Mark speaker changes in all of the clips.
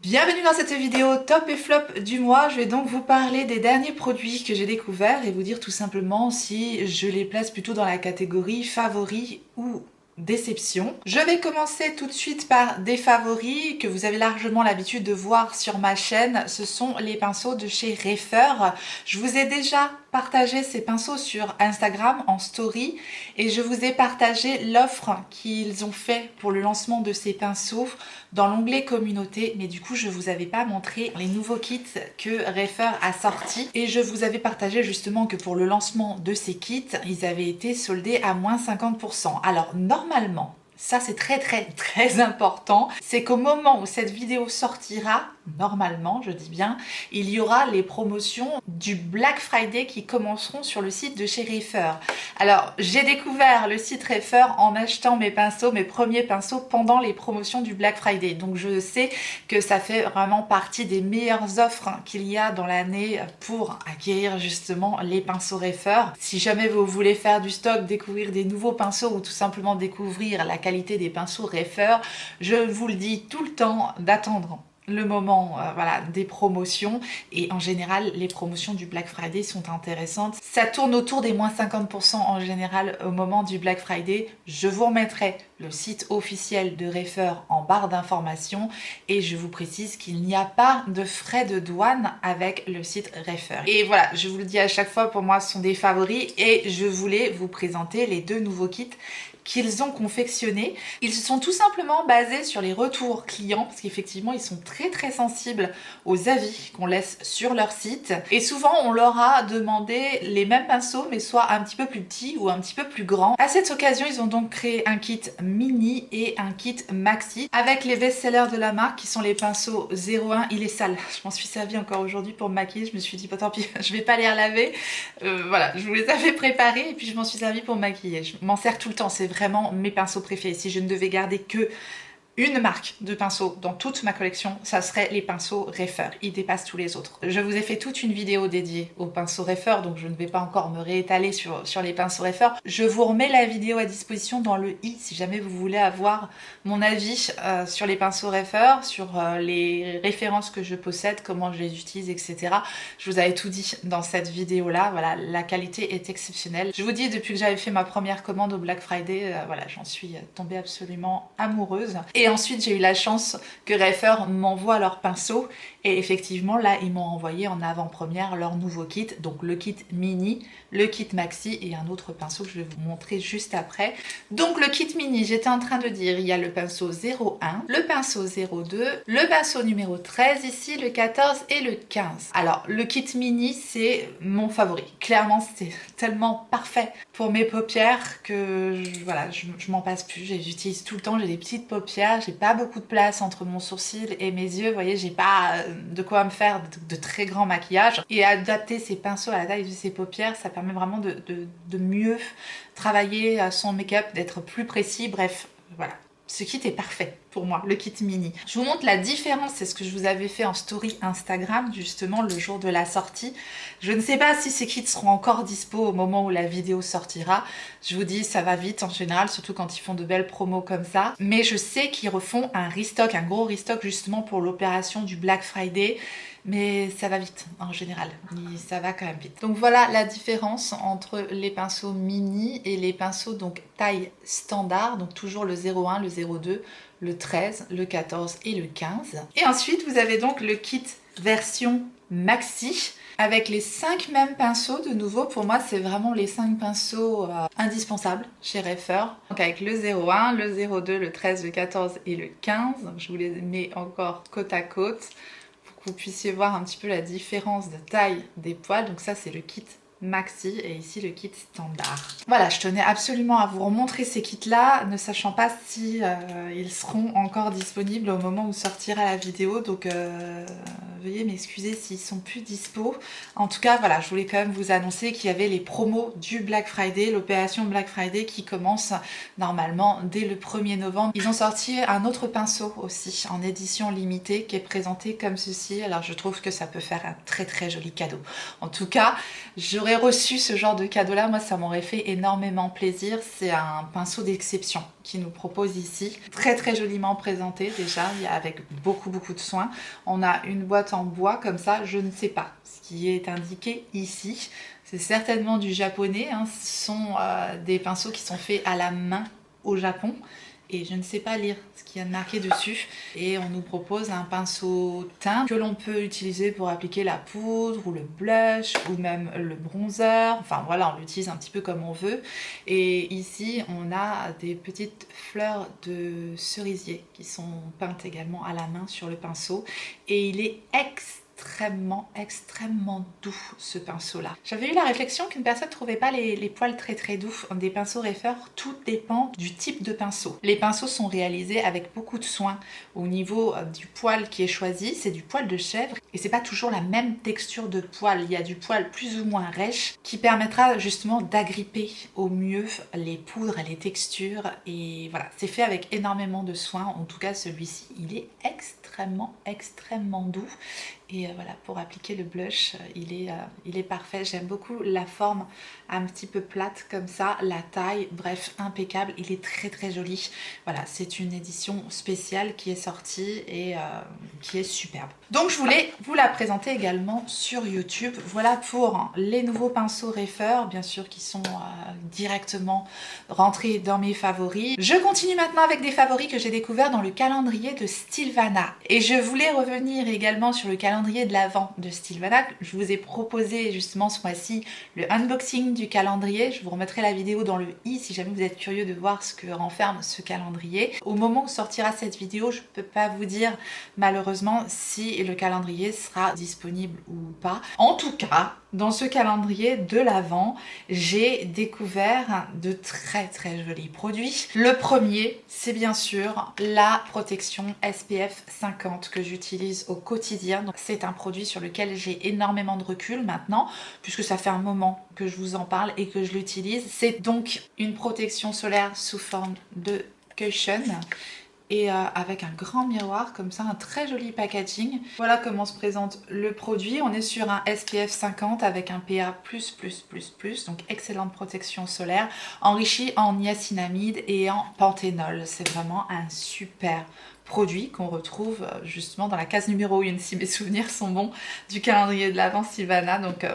Speaker 1: Bienvenue dans cette vidéo top et flop du mois. Je vais donc vous parler des derniers produits que j'ai découverts et vous dire tout simplement si je les place plutôt dans la catégorie favoris ou déception. Je vais commencer tout de suite par des favoris que vous avez largement l'habitude de voir sur ma chaîne. Ce sont les pinceaux de chez Refer. Je vous ai déjà partagé ces pinceaux sur Instagram en story et je vous ai partagé l'offre qu'ils ont fait pour le lancement de ces pinceaux dans l'onglet communauté, mais du coup je vous avais pas montré les nouveaux kits que Refer a sortis et je vous avais partagé justement que pour le lancement de ces kits ils avaient été soldés à moins 50%. Alors normalement, ça c'est très important, c'est qu'au moment où cette vidéo sortira, normalement je dis bien, il y aura les promotions du Black Friday qui commenceront sur le site de chez Refer. Alors j'ai découvert le site Refer en achetant mes pinceaux, mes premiers pinceaux pendant les promotions du Black Friday, donc je sais que ça fait vraiment partie des meilleures offres qu'il y a dans l'année pour acquérir justement les pinceaux Refer. Si jamais vous voulez faire du stock, découvrir des nouveaux pinceaux ou tout simplement découvrir la qualité des pinceaux Refer, je vous le dis tout le temps d'attendre le moment voilà, des promotions, et en général les promotions du Black Friday sont intéressantes. Ça tourne autour des moins 50% en général au moment du Black Friday. Je vous remettrai le site officiel de Refer en barre d'informations et je vous précise qu'il n'y a pas de frais de douane avec le site Refer. Et voilà, je vous le dis à chaque fois, pour moi ce sont des favoris et je voulais vous présenter les deux nouveaux kits qu'ils ont confectionnés. Ils se sont tout simplement basés sur les retours clients parce qu'effectivement ils sont très sensibles aux avis qu'on laisse sur leur site et souvent on leur a demandé les mêmes pinceaux mais soit un petit peu plus petits ou un petit peu plus grands. À cette occasion ils ont donc créé un kit mini et un kit maxi avec les best-sellers de la marque qui sont les pinceaux 01. Il est sale, je m'en suis servi encore aujourd'hui pour me maquiller, je me suis dit bah, tant pis je vais pas les relaver. Voilà, je vous les avais préparés et puis je m'en suis servi pour me maquiller. Je m'en sers tout le temps, c'est vraiment mes pinceaux préférés. Si je ne devais garder que une marque de pinceaux dans toute ma collection, ça serait les pinceaux Refer. Ils dépassent tous les autres. Je vous ai fait toute une vidéo dédiée aux pinceaux Refer, donc je ne vais pas encore me réétaler sur les pinceaux Refer. Je vous remets la vidéo à disposition dans le i si jamais vous voulez avoir mon avis sur les pinceaux Refer, sur les références que je possède, comment je les utilise, etc. Je vous avais tout dit dans cette vidéo-là. Voilà, la qualité est exceptionnelle. Je vous dis, depuis que j'avais fait ma première commande au Black Friday, voilà, j'en suis tombée absolument amoureuse. Et ensuite, j'ai eu la chance que Refer m'envoie leurs pinceaux. Et effectivement, là, ils m'ont envoyé en avant-première leur nouveau kit. Donc le kit mini, le kit maxi et un autre pinceau que je vais vous montrer juste après. Donc le kit mini, j'étais en train de dire, il y a le pinceau 01, le pinceau 02, le pinceau numéro 13 ici, le 14 et le 15. Alors le kit mini, c'est mon favori. Clairement, c'est tellement parfait pour mes paupières que voilà, je m'en passe plus. J'utilise tout le temps, j'ai des petites paupières, j'ai pas beaucoup de place entre mon sourcil et mes yeux. Vous voyez, j'ai pas de quoi me faire de très grands maquillages. Et adapter ces pinceaux à la taille de ses paupières, ça permet vraiment de mieux travailler son make-up, d'être plus précis. Bref, voilà. Ce kit est parfait pour moi, le kit mini. Je vous montre la différence, c'est ce que je vous avais fait en story Instagram, justement le jour de la sortie. Je ne sais pas si ces kits seront encore dispo au moment où la vidéo sortira. Je vous dis, ça va vite en général, surtout quand ils font de belles promos comme ça. Mais je sais qu'ils refont un restock, un gros restock justement pour l'opération du Black Friday. Mais ça va vite en général, ça va quand même vite. Donc voilà la différence entre les pinceaux mini et les pinceaux donc taille standard, donc toujours le 01, le 02, le 13, le 14 et le 15. Et ensuite vous avez donc le kit version maxi avec les 5 mêmes pinceaux. De nouveau, pour moi c'est vraiment les 5 pinceaux indispensables chez Refer. Donc avec le 01, le 02, le 13, le 14 et le 15. Donc je vous les mets encore côte à côte, que vous puissiez voir un petit peu la différence de taille des poils. Donc ça c'est le kit maxi et ici le kit standard. Voilà, je tenais absolument à vous remontrer ces kits là, ne sachant pas si ils seront encore disponibles au moment où sortira la vidéo, donc veuillez m'excuser s'ils sont plus dispo. En tout cas voilà, je voulais quand même vous annoncer qu'il y avait les promos du Black Friday, l'opération Black Friday qui commence normalement dès le 1er novembre. Ils ont sorti un autre pinceau aussi en édition limitée qui est présenté comme ceci. Alors je trouve que ça peut faire un très joli cadeau. En tout cas, j'aurais reçu ce genre de cadeau là, moi ça m'aurait fait énormément plaisir. C'est un pinceau d'exception qu'ils nous proposent ici. Très très joliment présenté déjà, avec beaucoup de soin. On a une boîte en bois comme ça, je ne sais pas ce qui est indiqué ici. C'est certainement du japonais, hein. Ce sont des pinceaux qui sont faits à la main au Japon. Et je ne sais pas lire ce qu'il y a de marqué dessus. Et on nous propose un pinceau teint que l'on peut utiliser pour appliquer la poudre ou le blush ou même le bronzer. Enfin voilà, on l'utilise un petit peu comme on veut. Et ici, on a des petites fleurs de cerisier qui sont peintes également à la main sur le pinceau. Et il est extrêmement doux ce pinceau là. J'avais eu la réflexion qu'une personne ne trouvait pas les poils très doux des pinceaux Reifer. Tout dépend du type de pinceau. Les pinceaux sont réalisés avec beaucoup de soin au niveau du poil qui est choisi. C'est du poil de chèvre et c'est pas toujours la même texture de poil. Il y a du poil plus ou moins rêche qui permettra justement d'agripper au mieux les poudres et les textures. Et voilà, c'est fait avec énormément de soin. En tout cas celui-ci, il est extrêmement doux. Et voilà, pour appliquer le blush, il est parfait. J'aime beaucoup la forme un petit peu plate comme ça, la taille, bref, impeccable. Il est très joli. Voilà, c'est une édition spéciale qui est sortie et qui est superbe. Donc je voulais vous la présenter également sur YouTube. Voilà pour les nouveaux pinceaux Reifer, bien sûr, qui sont directement rentrés dans mes favoris. Je continue maintenant avec des favoris que j'ai découverts dans le calendrier de Stilvana. Et je voulais revenir également sur le calendrier de l'Avent de Stilvana. Je vous ai proposé justement ce mois-ci le unboxing du calendrier. Je vous remettrai la vidéo dans le i si jamais vous êtes curieux de voir ce que renferme ce calendrier. Au moment où sortira cette vidéo, je ne peux pas vous dire malheureusement si le calendrier sera disponible ou pas. En tout cas, dans ce calendrier de l'Avent, j'ai découvert de très jolis produits. Le premier, c'est bien sûr la protection SPF 50 que j'utilise au quotidien. Donc c'est un produit sur lequel j'ai énormément de recul maintenant, puisque ça fait un moment que je vous en parle et que je l'utilise. C'est donc une protection solaire sous forme de cushion. Et avec un grand miroir comme ça, un très joli packaging. Voilà comment se présente le produit. On est sur un SPF 50 avec un PA++++, donc excellente protection solaire, enrichi en niacinamide et en panthénol. C'est vraiment un super produit qu'on retrouve justement dans la case numéro 1, si mes souvenirs sont bons, du calendrier de l'Avent Stilvana. Donc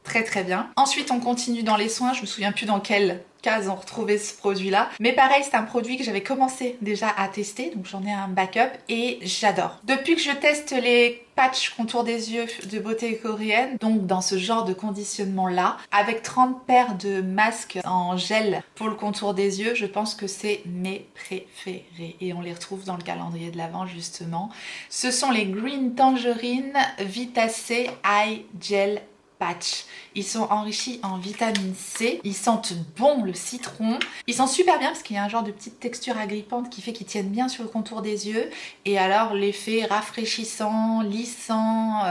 Speaker 1: très bien. Ensuite on continue dans les soins, je me souviens plus dans quelle case on retrouvait ce produit là, mais pareil c'est un produit que j'avais commencé déjà à tester, donc j'en ai un backup et j'adore. Depuis que je teste les patchs contour des yeux de Beauté Coréenne, donc dans ce genre de conditionnement là, avec 30 paires de masques en gel pour le contour des yeux, je pense que c'est mes préférés et on les retrouve dans le calendrier de l'Avent justement. Ce sont les Green Tangerine Vitacé Eye Gel Patch. Ils sont enrichis en vitamine C, ils sentent bon le citron, ils sentent super bien parce qu'il y a un genre de petite texture agrippante qui fait qu'ils tiennent bien sur le contour des yeux et alors l'effet rafraîchissant, lissant,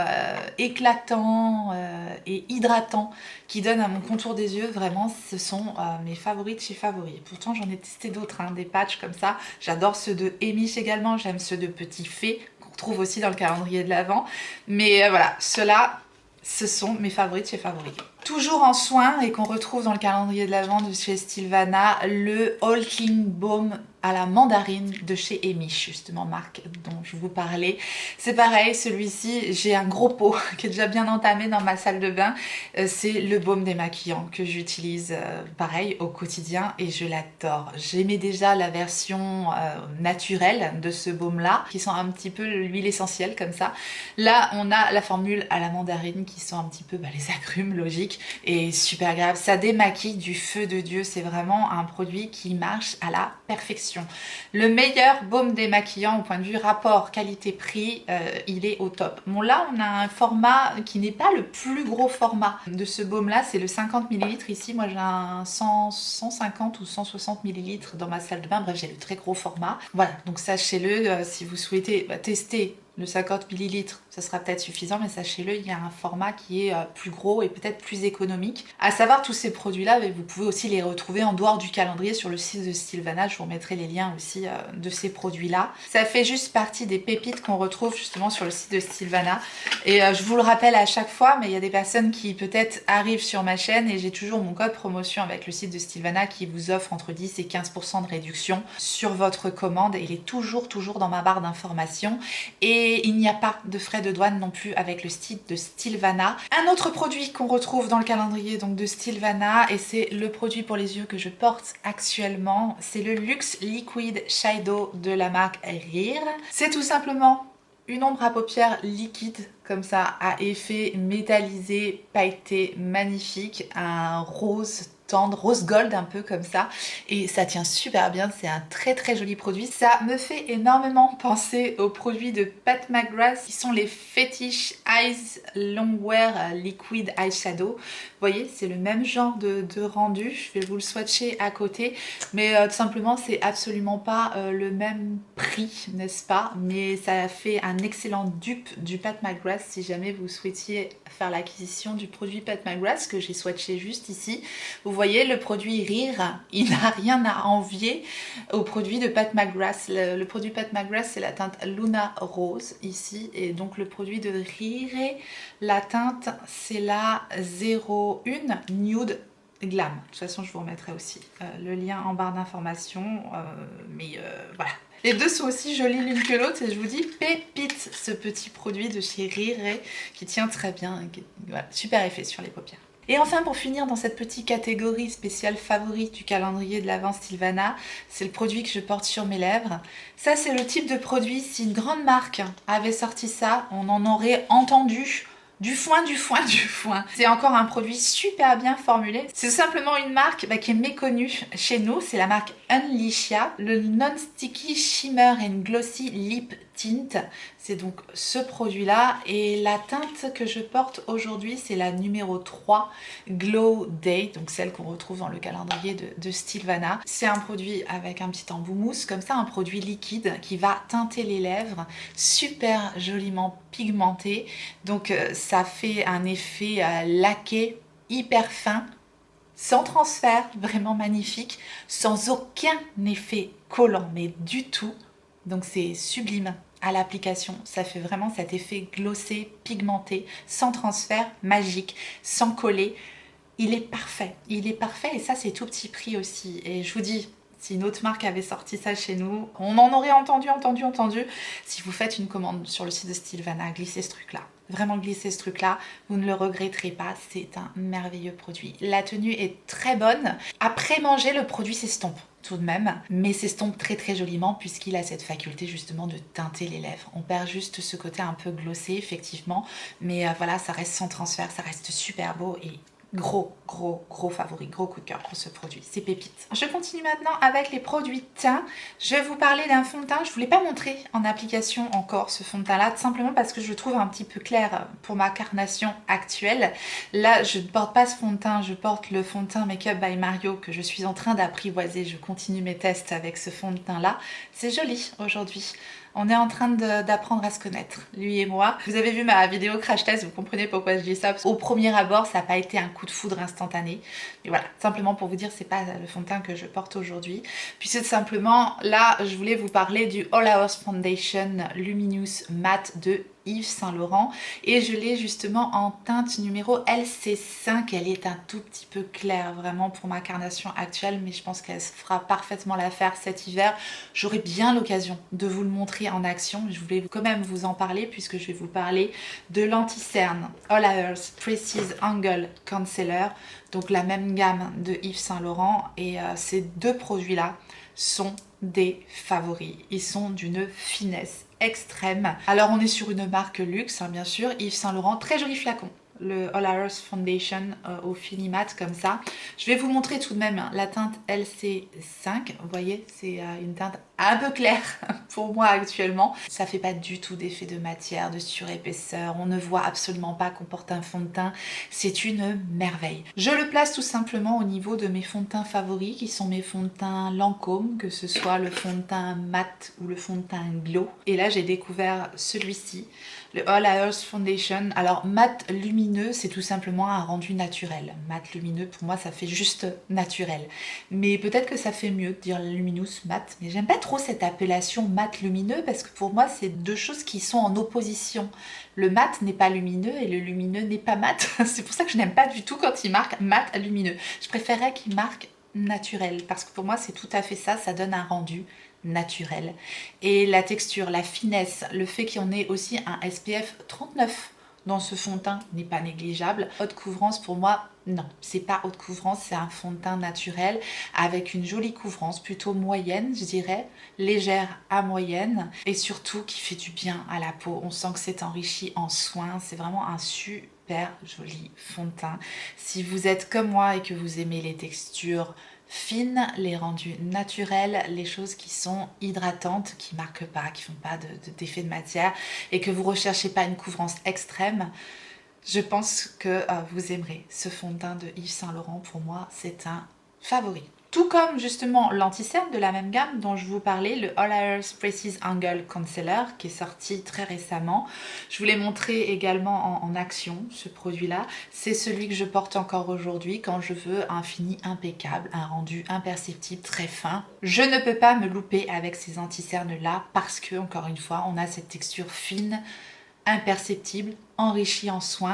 Speaker 1: éclatant et hydratant qui donne à mon contour des yeux, vraiment ce sont mes favoris de chez Favoris. Pourtant j'en ai testé d'autres, hein, des patchs comme ça, j'adore ceux de Emish également, j'aime ceux de Petit Fée qu'on retrouve aussi dans le calendrier de l'Avent, mais voilà, ceux-là ce sont mes favoris de chez Favoris. Toujours en soins et qu'on retrouve dans le calendrier de l'Avent de chez Stilvana, le Hulking Balm à la mandarine de chez Emish, justement marque dont je vous parlais. C'est pareil, celui-ci, j'ai un gros pot qui est déjà bien entamé dans ma salle de bain. C'est le baume démaquillant que j'utilise pareil au quotidien et je l'adore. J'aimais déjà la version naturelle de ce baume-là, qui sent un petit peu l'huile essentielle comme ça. Là, on a la formule à la mandarine qui sent un petit peu les agrumes, logique, et super agréable. Ça démaquille du feu de Dieu, c'est vraiment un produit qui marche à la perfection. Le meilleur baume démaquillant au point de vue rapport qualité-prix, il est au top. Bon là on a un format qui n'est pas le plus gros format de ce baume là, c'est le 50 ml ici, moi j'ai un 150 ou 160 ml dans ma salle de bain, bref j'ai le très gros format. Voilà, donc sachez-le, si vous souhaitez tester Le 50 millilitres, ça sera peut-être suffisant, mais sachez-le, il y a un format qui est plus gros et peut-être plus économique. À savoir, tous ces produits-là, vous pouvez aussi les retrouver en dehors du calendrier sur le site de Sylvana. Je vous remettrai les liens aussi de ces produits-là. Ça fait juste partie des pépites qu'on retrouve justement sur le site de Sylvana. Et je vous le rappelle à chaque fois, mais il y a des personnes qui peut-être arrivent sur ma chaîne et j'ai toujours mon code promotion avec le site de Sylvana qui vous offre entre 10 et 15% de réduction sur votre commande. Et il est toujours dans ma barre d'informations. Et il n'y a pas de frais de douane non plus avec le site de Sylvana. Un autre produit qu'on retrouve dans le calendrier donc de Sylvana, et c'est le produit pour les yeux que je porte actuellement, c'est le Luxe Liquid Shadow de la marque Rire. C'est tout simplement une ombre à paupières liquide, comme ça, à effet métallisé, pailleté, magnifique, un rose tendre, rose gold un peu comme ça, et ça tient super bien, c'est un très joli produit. Ça me fait énormément penser aux produits de Pat McGrath qui sont les Fetish Eyes Longwear Liquid Eyeshadow. Vous voyez, c'est le même genre de rendu, je vais vous le swatcher à côté, mais tout simplement c'est absolument pas le même prix, n'est-ce pas, mais ça fait un excellent dupe du Pat McGrath si jamais vous souhaitiez faire l'acquisition du produit Pat McGrath que j'ai swatché juste ici. Vous voyez, le produit Rire, il n'a rien à envier au produit de Pat McGrath. Le produit Pat McGrath, c'est la teinte Luna Rose ici, et donc le produit de Rire, la teinte c'est la 01 Nude Glam. De toute façon, je vous remettrai aussi le lien en barre d'informations, voilà. Les deux sont aussi jolies l'une que l'autre et je vous dis pépite ce petit produit de chez Rire qui tient très bien, voilà, super effet sur les paupières. Et enfin, pour finir dans cette petite catégorie spéciale favorite du calendrier de l'Avent Sylvana, c'est le produit que je porte sur mes lèvres. Ça, c'est le type de produit, si une grande marque avait sorti ça, on en aurait entendu du foin. C'est encore un produit super bien formulé. C'est simplement une marque qui est méconnue chez nous. C'est la marque Unleashia, le Non-Sticky Shimmer and Glossy Lip Tint. C'est donc ce produit-là. Et la teinte que je porte aujourd'hui, c'est la numéro 3, Glow Day, donc celle qu'on retrouve dans le calendrier de Sylvana. C'est un produit avec un petit embout mousse, comme ça, un produit liquide qui va teinter les lèvres, super joliment pigmenté. Donc ça fait un effet laqué hyper fin, sans transfert, vraiment magnifique, sans aucun effet collant, mais du tout. Donc c'est sublime à l'application, ça fait vraiment cet effet glossé, pigmenté, sans transfert, magique, sans coller. Il est parfait et ça c'est tout petit prix aussi. Et je vous dis, si une autre marque avait sorti ça chez nous, on en aurait entendu. Si vous faites une commande sur le site de Sylvana, glissez ce truc-là. Vraiment glissez ce truc-là, vous ne le regretterez pas, c'est un merveilleux produit. La tenue est très bonne. Après manger, le produit s'estompe tout de même, mais s'estompe très joliment puisqu'il a cette faculté justement de teinter les lèvres. On perd juste ce côté un peu glossé effectivement, mais voilà, ça reste sans transfert, ça reste super beau et gros favori, gros coup de cœur pour ce produit, c'est pépite. Je continue maintenant avec les produits teint. Je vais vous parler d'un fond de teint. Je ne vous l'ai pas montré en application encore ce fond de teint là, simplement parce que je le trouve un petit peu clair pour ma carnation actuelle. Là je ne porte pas ce fond de teint, je porte le fond de teint Make Up by Mario que je suis en train d'apprivoiser. Je continue mes tests avec ce fond de teint là. C'est joli aujourd'hui. On est en train d'apprendre à se connaître, lui et moi. Vous avez vu ma vidéo crash test, vous comprenez pourquoi je dis ça. Au premier abord, ça n'a pas été un coup de foudre instantané. Mais voilà, simplement pour vous dire, c'est pas le fond de teint que je porte aujourd'hui. Puis c'est simplement, là, je voulais vous parler du All Hours Foundation Luminous Matte de Yves Saint Laurent et je l'ai justement en teinte numéro LC5. Elle est un tout petit peu claire vraiment pour ma carnation actuelle, mais je pense qu'elle fera parfaitement l'affaire cet hiver. J'aurai bien l'occasion de vous le montrer en action, mais je voulais quand même vous en parler puisque je vais vous parler de l'anti-cerne All Hours Precise Angle Concealer, donc la même gamme de Yves Saint Laurent, et ces deux produits là sont des favoris. Ils sont d'une finesse extrême. Alors on est sur une marque luxe, hein, bien sûr, Yves Saint Laurent, très joli flacon. le All Hours Foundation au Finimat comme ça. Je vais vous montrer tout de même la teinte LC5. Vous voyez, c'est une teinte un peu claire pour moi actuellement. Ça fait pas du tout d'effet de matière, de surépaisseur. On ne voit absolument pas qu'on porte un fond de teint. C'est une merveille. Je le place tout simplement au niveau de mes fonds de teint favoris qui sont mes fonds de teint Lancôme, que ce soit le fond de teint mat ou le fond de teint glow. Et là, j'ai découvert celui-ci, le All Hours Foundation. Alors mat lumineux, c'est tout simplement un rendu naturel. Mat lumineux, pour moi, ça fait juste naturel. Mais peut-être que ça fait mieux de dire luminous mat. Mais j'aime pas trop cette appellation mat lumineux parce que pour moi, c'est deux choses qui sont en opposition. Le mat n'est pas lumineux et le lumineux n'est pas mat. C'est pour ça que je n'aime pas du tout quand il marque mat lumineux. Je préférerais qu'il marque naturel parce que pour moi, c'est tout à fait ça. Ça donne un rendu naturel. Et la texture, la finesse, le fait qu'il y en ait aussi un SPF 39 dans ce fond de teint n'est pas négligeable. Haute couvrance pour moi, non, c'est pas haute couvrance, c'est un fond de teint naturel avec une jolie couvrance, plutôt moyenne, je dirais, légère à moyenne et surtout qui fait du bien à la peau. On sent que c'est enrichi en soins, c'est vraiment un super joli fond de teint. Si vous êtes comme moi et que vous aimez les textures fines, les rendus naturels, les choses qui sont hydratantes, qui marquent pas, qui font pas d'effet de matière et que vous recherchez pas une couvrance extrême, je pense que vous aimerez ce fond de teint de Yves Saint Laurent. Pour moi, c'est un favori. Tout comme justement l'anti-cerne de la même gamme dont je vous parlais, le All Hours Precise Angle Concealer qui est sorti très récemment. Je vous l'ai montré également en action, ce produit-là. C'est celui que je porte encore aujourd'hui quand je veux un fini impeccable, un rendu imperceptible, très fin. Je ne peux pas me louper avec ces anti-cernes-là parce que, encore une fois, on a cette texture fine, imperceptible, enrichie en soins,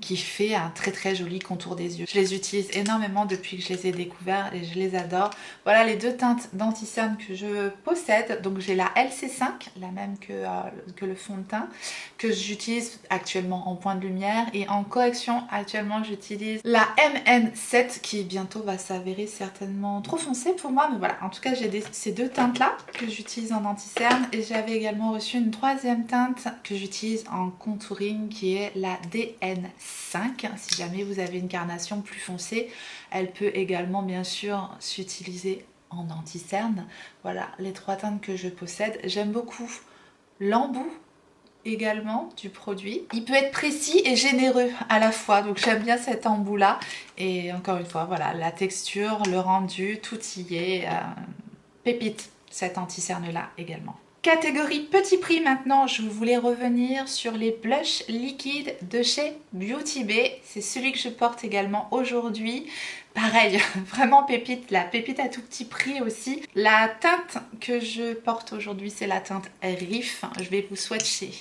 Speaker 1: qui fait un très très joli contour des yeux. Je les utilise énormément depuis que je les ai découverts et je les adore. Voilà les deux teintes d'anti-cerne que je possède. Donc j'ai la LC5, la même que le fond de teint, que j'utilise actuellement en point de lumière. Et en correction, actuellement j'utilise la MN7 qui bientôt va s'avérer certainement trop foncée pour moi. Mais voilà, en tout cas j'ai ces deux teintes là que j'utilise en anti-cerne. Et j'avais également reçu une troisième teinte que j'utilise en contouring qui est la DN5. Si jamais vous avez une carnation plus foncée, elle peut également bien sûr s'utiliser en anti-cerne. Voilà les trois teintes que je possède. J'aime beaucoup l'embout également du produit. Il peut être précis et généreux à la fois, donc j'aime bien cet embout là. Et encore une fois, voilà, la texture, le rendu, tout y est. Pépite, cet anti-cerne là également. Catégorie petit prix maintenant, je voulais revenir sur les blushs liquides de chez Beauty Bay. C'est celui que je porte également aujourd'hui. Pareil, vraiment pépite, la pépite à tout petit prix aussi. La teinte que je porte aujourd'hui, c'est la teinte Riff. Je vais vous swatcher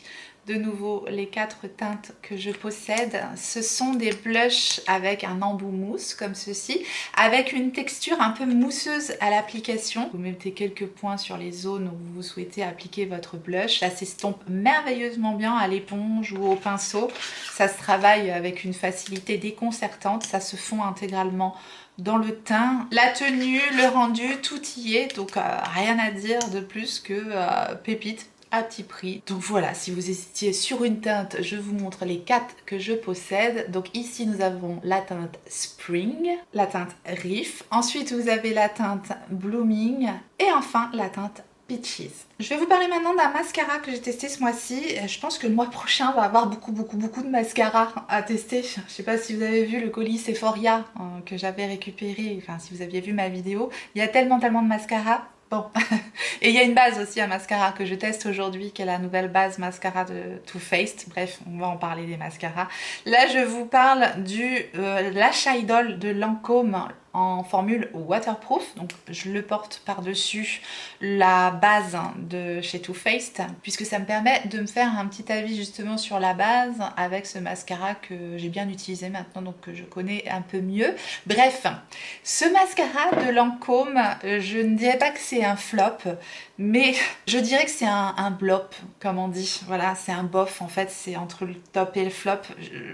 Speaker 1: de nouveau les quatre teintes que je possède. Ce sont des blushs avec un embout mousse comme ceci, avec une texture un peu mousseuse à l'application. Vous mettez quelques points sur les zones où vous souhaitez appliquer votre blush. Ça s'estompe merveilleusement bien à l'éponge ou au pinceau. Ça se travaille avec une facilité déconcertante. Ça se fond intégralement dans le teint. La tenue, le rendu, tout y est. Donc rien à dire de plus que pépite à petit prix. Donc voilà, si vous hésitiez sur une teinte, je vous montre les quatre que je possède. Donc ici nous avons la teinte Spring, la teinte Riff, ensuite vous avez la teinte Blooming et enfin la teinte Peaches. Je vais vous parler maintenant d'un mascara que j'ai testé ce mois-ci. Je pense que le mois prochain va avoir beaucoup de mascara à tester. Je ne sais pas si vous avez vu le colis Sephoria que j'avais récupéré, enfin si vous aviez vu ma vidéo. Il y a tellement de mascara. Bon, et il y a une base aussi à mascara que je teste aujourd'hui, qui est la nouvelle base mascara de Too Faced. Bref, on va en parler des mascaras. Là, je vous parle du Lash Idol de Lancôme en formule waterproof. Donc, je le porte par-dessus la base de chez Too Faced, puisque ça me permet de me faire un petit avis justement sur la base avec ce mascara que j'ai bien utilisé maintenant, donc que je connais un peu mieux. Bref, ce mascara de Lancôme, je ne dirais pas que c'est un flop, mais je dirais que c'est un blop, comme on dit. Voilà, c'est un bof en fait, c'est entre le top et le flop.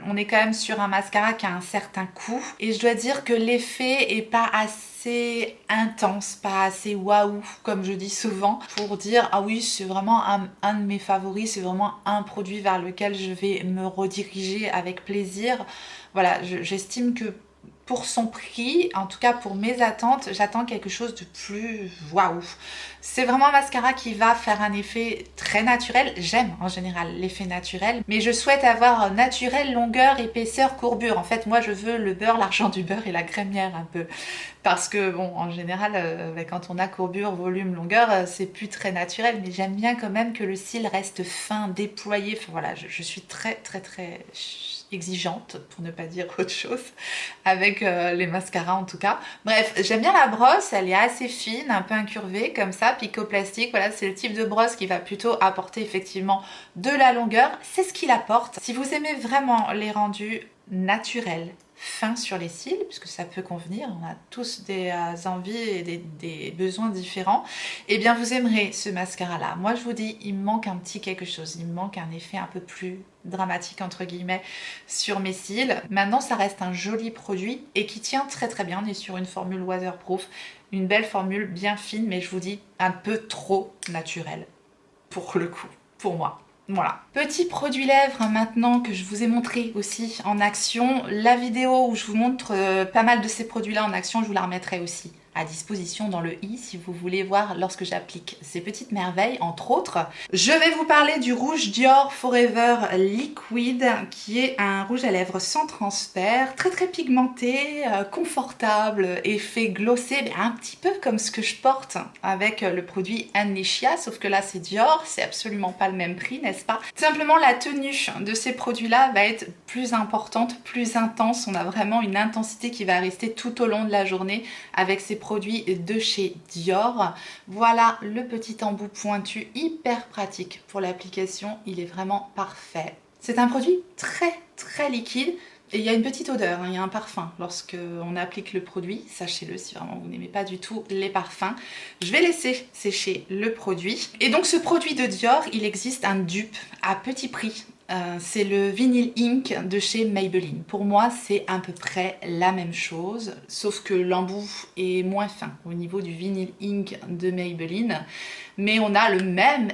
Speaker 1: On est quand même sur un mascara qui a un certain coût, et je dois dire que l'effet est pas assez intense, pas assez waouh, comme je dis souvent, pour dire ah oui, c'est vraiment un de mes favoris, c'est vraiment un produit vers lequel je vais me rediriger avec plaisir. Voilà, j'estime que pour son prix, en tout cas pour mes attentes, j'attends quelque chose de plus waouh. C'est vraiment un mascara qui va faire un effet très naturel. J'aime en général l'effet naturel, mais je souhaite avoir naturel, longueur, épaisseur, courbure. En fait, moi je veux le beurre, l'argent du beurre et la crémière un peu. Parce que bon, en général, quand on a courbure, volume, longueur, c'est plus très naturel. Mais j'aime bien quand même que le cil reste fin, déployé. Enfin voilà, je suis très exigeante, pour ne pas dire autre chose, avec les mascaras en tout cas. Bref, j'aime bien la brosse, elle est assez fine, un peu incurvée comme ça, picoplastique. Voilà, c'est le type de brosse qui va plutôt apporter effectivement de la longueur. C'est ce qu'il apporte. Si vous aimez vraiment les rendus naturels, fin sur les cils, puisque ça peut convenir, on a tous des envies et des besoins différents, et bien vous aimerez ce mascara là. Moi je vous dis, il me manque un petit quelque chose, il me manque un effet un peu plus dramatique entre guillemets sur mes cils. Maintenant ça reste un joli produit et qui tient très bien, on est sur une formule waterproof, une belle formule bien fine, mais je vous dis un peu trop naturelle pour le coup, pour moi. Voilà. Petit produit lèvres maintenant que je vous ai montré aussi en action. La vidéo où je vous montre pas mal de ces produits là en action, je vous la remettrai aussi à disposition dans le i si vous voulez voir lorsque j'applique ces petites merveilles entre autres. Je vais vous parler du rouge Dior Forever Liquid qui est un rouge à lèvres sans transfert, très pigmenté, confortable, effet glossé, mais un petit peu comme ce que je porte avec le produit Unleashia, sauf que là c'est Dior, c'est absolument pas le même prix, n'est-ce pas? Simplement la tenue de ces produits là va être plus importante, plus intense, on a vraiment une intensité qui va rester tout au long de la journée avec ces produits de chez Dior. Voilà le petit embout pointu, hyper pratique pour l'application, il est vraiment parfait. C'est un produit très liquide et il y a une petite odeur, il y a un parfum lorsque on applique le produit, sachez-le si vraiment vous n'aimez pas du tout les parfums. Je vais laisser sécher le produit. Et donc ce produit de Dior, il existe un dupe à petit prix. C'est le Vinyl Ink de chez Maybelline. Pour moi, c'est à peu près la même chose, sauf que l'embout est moins fin au niveau du Vinyl Ink de Maybelline. Mais on a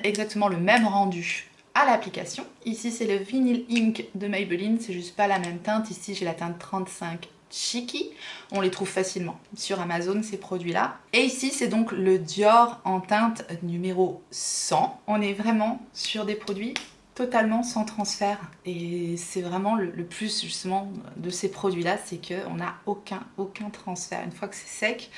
Speaker 1: exactement le même rendu à l'application. Ici, c'est le Vinyl Ink de Maybelline, c'est juste pas la même teinte. Ici, j'ai la teinte 35 Cheeky. On les trouve facilement sur Amazon, ces produits-là. Et ici, c'est donc le Dior en teinte numéro 100. On est vraiment sur des produits totalement sans transfert et c'est vraiment le plus justement de ces produits là, c'est qu'on n'a aucun transfert. Une fois que c'est sec,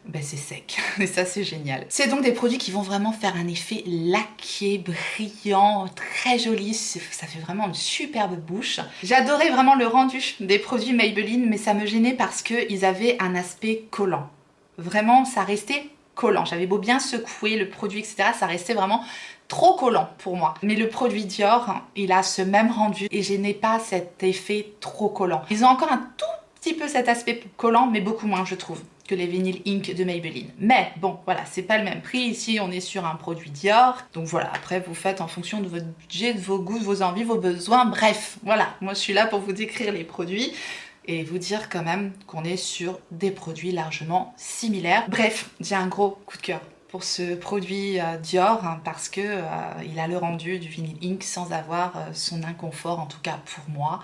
Speaker 1: ben c'est sec et ça c'est génial. C'est donc des produits qui vont vraiment faire un effet laqué, brillant, très joli, ça fait vraiment une superbe bouche. J'adorais vraiment le rendu des produits Maybelline, mais ça me gênait parce qu'ils avaient un aspect collant. Vraiment, ça restait collant. J'avais beau bien secouer le produit, etc., ça restait vraiment trop collant pour moi. Mais le produit Dior, il a ce même rendu et je n'ai pas cet effet trop collant. Ils ont encore un tout petit peu cet aspect collant, mais beaucoup moins, je trouve, que les Vinyl Ink de Maybelline. Mais bon, voilà, c'est pas le même prix. Ici, on est sur un produit Dior. Donc voilà, après, vous faites en fonction de votre budget, de vos goûts, de vos envies, vos besoins. Bref, voilà, moi je suis là pour vous décrire les produits et vous dire quand même qu'on est sur des produits largement similaires. Bref, j'ai un gros coup de cœur pour ce produit Dior parce que il a le rendu du Vinyl Ink sans avoir son inconfort, en tout cas pour moi.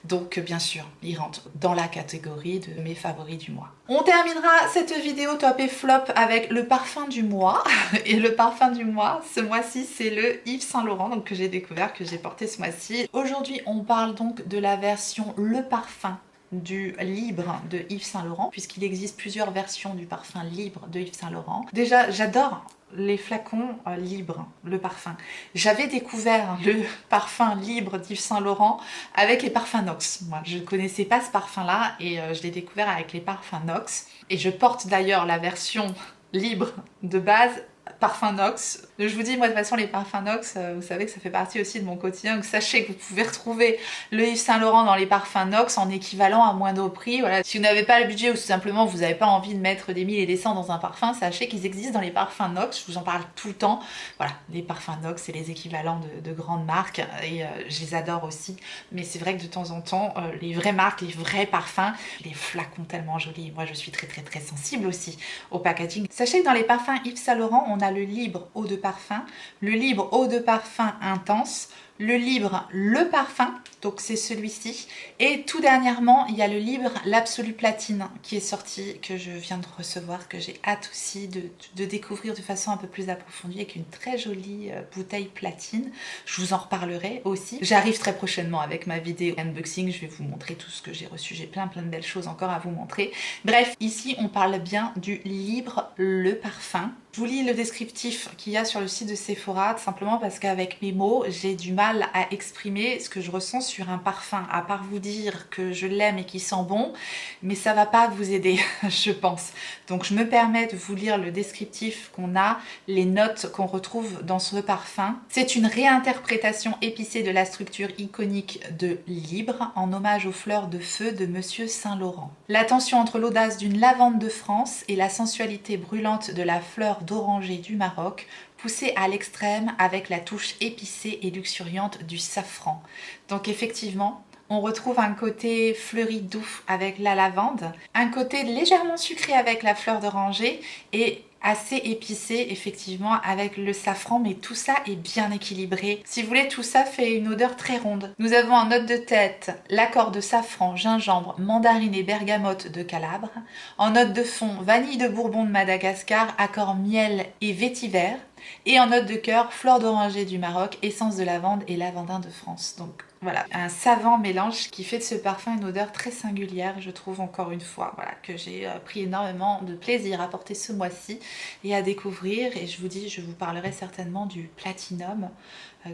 Speaker 1: Donc bien sûr, il rentre dans la catégorie de mes favoris du mois. On terminera cette vidéo top et flop avec le parfum du mois. Et le parfum du mois, ce mois-ci, c'est le Yves Saint Laurent donc, que j'ai découvert, que j'ai porté ce mois-ci. Aujourd'hui, on parle donc de la version Le Parfum du Libre de Yves Saint Laurent, puisqu'il existe plusieurs versions du parfum Libre de Yves Saint Laurent. Déjà, j'adore les flacons libres, le parfum. J'avais découvert le parfum libre d'Yves Saint Laurent avec les parfums Nox. Moi, je ne connaissais pas ce parfum-là et je l'ai découvert avec les parfums Nox. Et je porte d'ailleurs la version libre de base parfum Nox. Je vous dis, moi de toute façon les parfums Nox, vous savez que ça fait partie aussi de mon quotidien, donc sachez que vous pouvez retrouver le Yves Saint Laurent dans les parfums Nox en équivalent à moindre prix. Voilà. Si vous n'avez pas le budget ou tout simplement vous n'avez pas envie de mettre des 1000 et des 100 dans un parfum, sachez qu'ils existent dans les parfums Nox, je vous en parle tout le temps. Voilà, les parfums Nox c'est les équivalents de grandes marques et je les adore aussi, mais c'est vrai que de temps en temps, les vraies marques, les vrais parfums, les flacons tellement jolis, moi je suis très sensible aussi au packaging. Sachez que dans les parfums Yves Saint Laurent, on a le libre eau de parfum, le libre eau de parfum intense, le libre le parfum, donc c'est celui-ci, et tout dernièrement il y a le libre l'absolu platine qui est sorti, que je viens de recevoir, que j'ai hâte aussi de découvrir de façon un peu plus approfondie avec une très jolie bouteille platine. Je vous en reparlerai aussi. J'arrive très prochainement avec ma vidéo unboxing, je vais vous montrer tout ce que j'ai reçu, j'ai plein de belles choses encore à vous montrer. Bref, ici on parle bien du libre le parfum. Je vous lis le descriptif qu'il y a sur le site de Sephora, tout simplement parce qu'avec mes mots, j'ai du mal à exprimer ce que je ressens sur un parfum, à part vous dire que je l'aime et qu'il sent bon, mais ça va pas vous aider, je pense. Donc je me permets de vous lire le descriptif qu'on a, les notes qu'on retrouve dans ce parfum. C'est une réinterprétation épicée de la structure iconique de Libre, en hommage aux fleurs de feu de Monsieur Saint Laurent. La tension entre l'audace d'une lavande de France et la sensualité brûlante de la fleur d'oranger du Maroc, poussée à l'extrême avec la touche épicée et luxuriante du safran. Donc effectivement, on retrouve un côté fleuri doux avec la lavande, un côté légèrement sucré avec la fleur d'oranger et assez épicé effectivement avec le safran, mais tout ça est bien équilibré. Si vous voulez, tout ça fait une odeur très ronde. Nous avons en note de tête l'accord de safran, gingembre, mandarine et bergamote de Calabre. En note de fond, vanille de Bourbon de Madagascar, accord miel et vétiver. Et en note de cœur, fleur d'oranger du Maroc, essence de lavande et lavandin de France. Donc voilà, un savant mélange qui fait de ce parfum une odeur très singulière, je trouve, encore une fois, voilà, que j'ai pris énormément de plaisir à porter ce mois-ci et à découvrir. Et je vous dis, je vous parlerai certainement du Platinum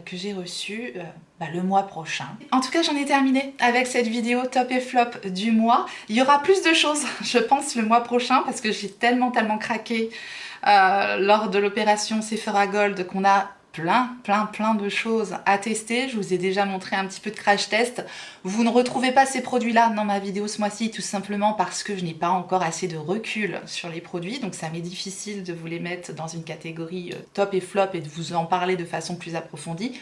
Speaker 1: que j'ai reçu le mois prochain. En tout cas, j'en ai terminé avec cette vidéo top et flop du mois. Il y aura plus de choses, je pense, le mois prochain, parce que j'ai tellement craqué lors de l'opération Sephora Gold qu'on a plein de choses à tester. Je vous ai déjà montré un petit peu de crash test. Vous ne retrouvez pas ces produits-là dans ma vidéo ce mois-ci, tout simplement parce que je n'ai pas encore assez de recul sur les produits, donc ça m'est difficile de vous les mettre dans une catégorie top et flop et de vous en parler de façon plus approfondie.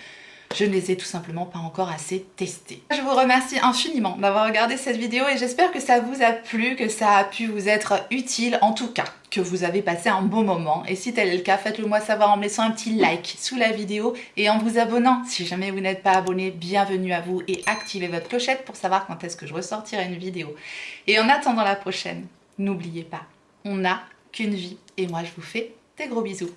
Speaker 1: Je ne les ai tout simplement pas encore assez testés. Je vous remercie infiniment d'avoir regardé cette vidéo et j'espère que ça vous a plu, que ça a pu vous être utile, en tout cas que vous avez passé un bon moment. Et si tel est le cas, faites-le moi savoir en me laissant un petit like sous la vidéo et en vous abonnant. Si jamais vous n'êtes pas abonné, bienvenue à vous et activez votre clochette pour savoir quand est-ce que je ressortirai une vidéo. Et en attendant la prochaine, n'oubliez pas, on n'a qu'une vie et moi je vous fais des gros bisous.